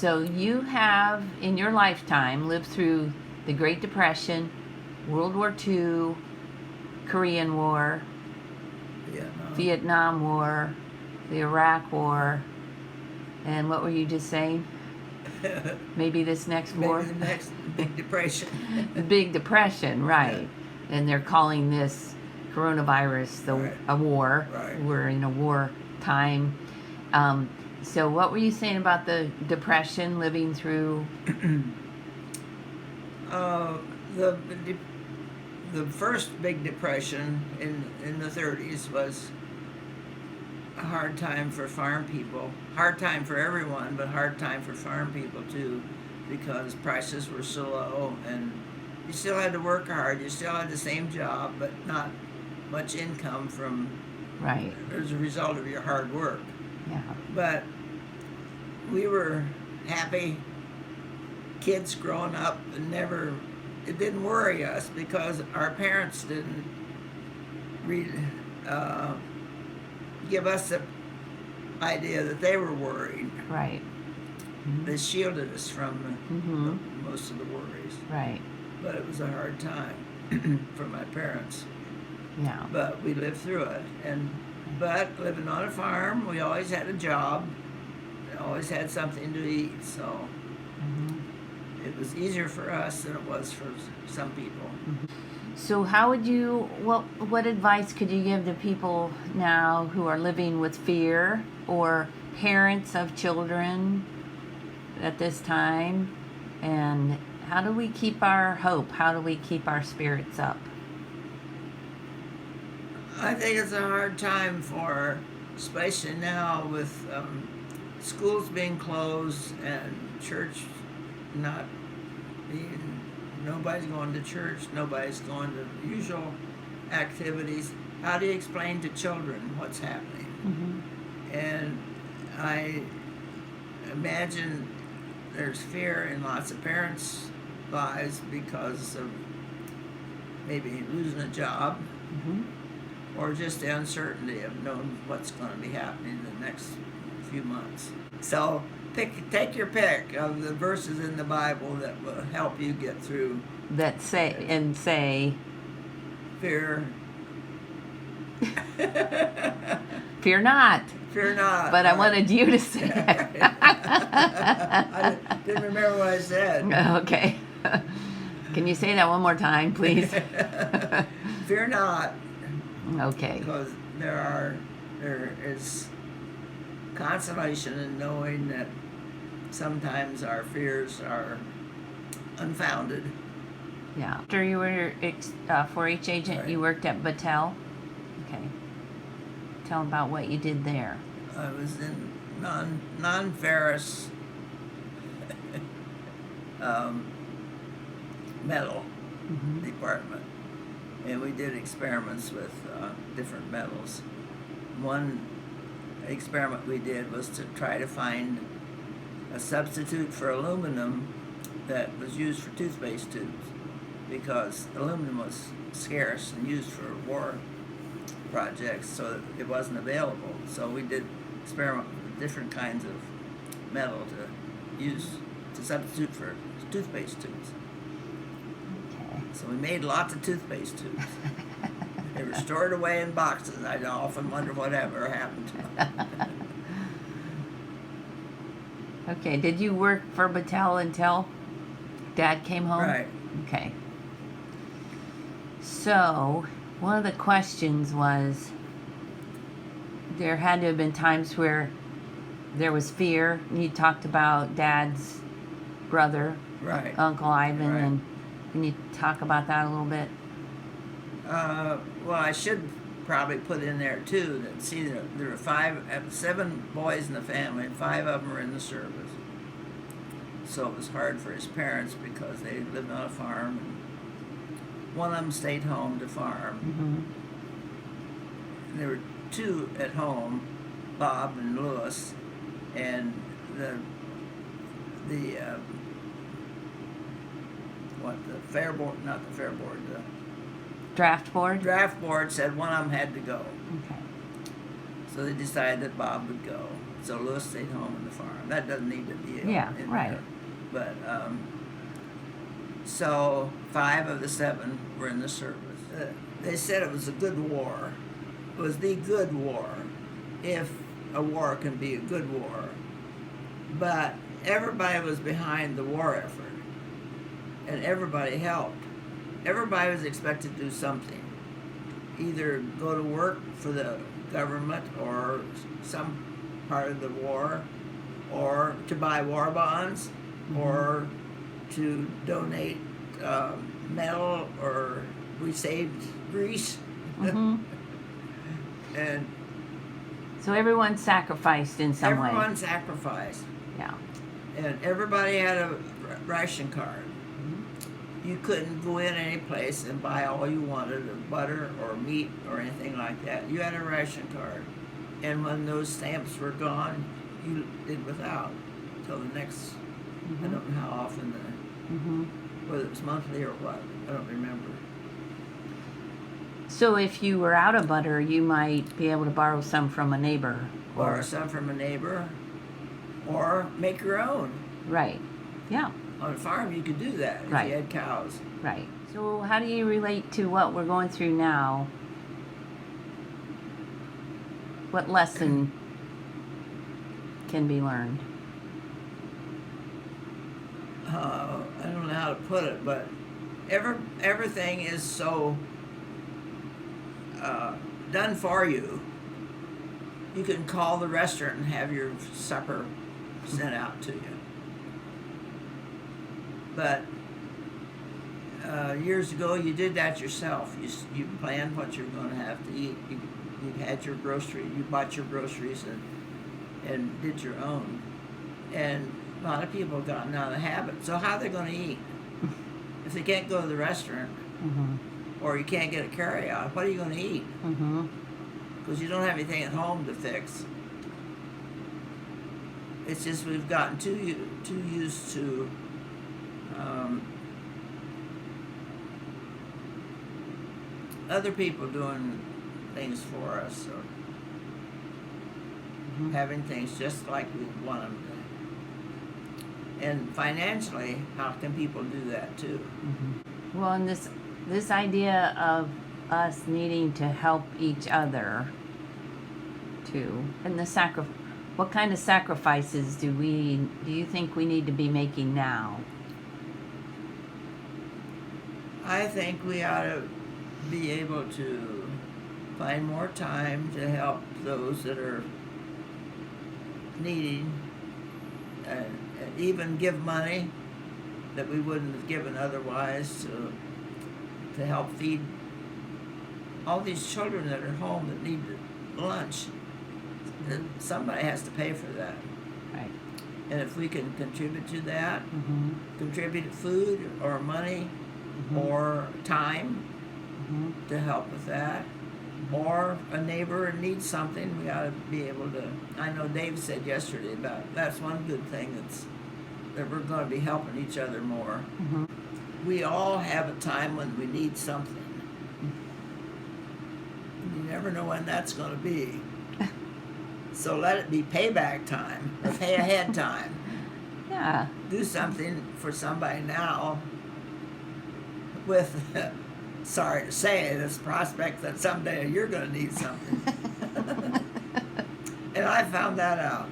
So you have, in your lifetime, lived through the Great Depression, World War II, Korean War, Vietnam War, the Iraq War, and what were you just saying? Maybe this next war? Maybe the next Big Depression. The Big Depression, right. Yeah. And they're calling this coronavirus a war. Right. We're in a war time. So what were you saying about the Depression, living through? The first Big Depression in the 30s was a hard time for farm people. Hard time for everyone, but hard time for farm people too, because prices were so low and you still had to work hard. You still had the same job, but not much income from as a result of your hard work. Yeah. But we were happy kids growing up and it didn't worry us because our parents didn't give us the idea that they were worried. Right. Mm-hmm. They shielded us from most of the worries. Right. But it was a hard time for my parents. Yeah. But we lived through it. But living on a farm, we always had a job. We always had something to eat. So it was easier for us than it was for some people. So how would you, what advice could you give to people now who are living with fear, or parents of children at this time? And how do we keep our hope? How do we keep our spirits up? I think it's a hard time for, especially now with schools being closed and church not being, nobody's going to church, nobody's going to usual activities. How do you explain to children what's happening? And I imagine there's fear in lots of parents' lives because of maybe losing a job or just the uncertainty of knowing what's going to be happening in the next few months. So take your pick of the verses in the Bible that will help you get through. That say Fear. Fear not. Fear not. But I wanted you to say it. I didn't remember what I said. Okay. Can you say that one more time, please? Fear not. Okay. Because there is consolation in knowing that sometimes our fears are unfounded. Yeah. After you were 4-H agent, you worked at Battelle. Okay. Tell about what you did there. I was in non-ferrous metal department, and we did experiments with different metals. One experiment we did was to try to find a substitute for aluminum that was used for toothpaste tubes, because aluminum was scarce and used for war projects, so it wasn't available. So we did experiment with different kinds of metal to use to substitute for toothpaste tubes. Okay. So we made lots of toothpaste tubes. They were stored away in boxes. I often wonder whatever happened to them. Okay. Did you work for Battelle until Dad came home? Right. Okay. So, one of the questions was, there had to have been times where there was fear. You talked about Dad's brother, Right. Uncle Ivan, Right. and can you talk about that a little bit? Well, I should probably put in there too that there were 7 boys in the family, and 5 of them were in the service. So it was hard for his parents because they lived on a farm, and one of them stayed home to farm. There were 2 at home, Bob and Louis, and the fair board, not the fair board, the Draft board? draft board said one of them had to go. Okay. So they decided that Bob would go. So Lewis stayed home on the farm. That doesn't need to be in right. there. But so 5 of the 7 were in the service. They said it was a good war. It was the good war, if a war can be a good war. But everybody was behind the war effort, and everybody helped. Everybody was expected to do something, either go to work for the government or some part of the war, or to buy war bonds, or to donate metal, or we saved Greece. And so everyone sacrificed in some way. everyone sacrificed. Yeah. And everybody had a ration card. You couldn't go in any place and buy all you wanted of butter or meat or anything like that. You had a ration card. And when those stamps were gone, you did without till the next, I don't know how often, whether it was monthly or what, I don't remember. So if you were out of butter, you might be able to borrow some from a neighbor. Or some from a neighbor, or make your own. Right. Yeah. On a farm, you could do that if Right. you had cows. Right. So how do you relate to what we're going through now? What lesson can be learned? I don't know how to put it, but everything is so done for you. You can call the restaurant and have your supper sent out to you. But years ago, you did that yourself. You planned what you were going to have to eat. You had your grocery. You bought your groceries and did your own. And a lot of people have gotten out of the habit. So how are they going to eat? If they can't go to the restaurant, or you can't get a carry-out, what are you going to eat? Because you don't have anything at home to fix. It's just we've gotten too used to other people doing things for us, or having things just like we want them to. And financially, how can people do that too? Well, and this idea of us needing to help each other too, and what kind of sacrifices do you think we need to be making now? I think we ought to be able to find more time to help those that are needing, and even give money that we wouldn't have given otherwise to help feed all these children that are home that need lunch. Somebody has to pay for that. Right. And if we can contribute to that, contribute food or money or time to help with that, or a neighbor needs something, we ought to be able to. I know Dave said yesterday about that's one good thing that we're going to be helping each other more. We all have a time when we need something. You never know when that's going to be. So let it be payback time, or pay ahead time. Yeah. Do something for somebody now with, sorry to say, this prospect that someday you're going to need something. And I found that out.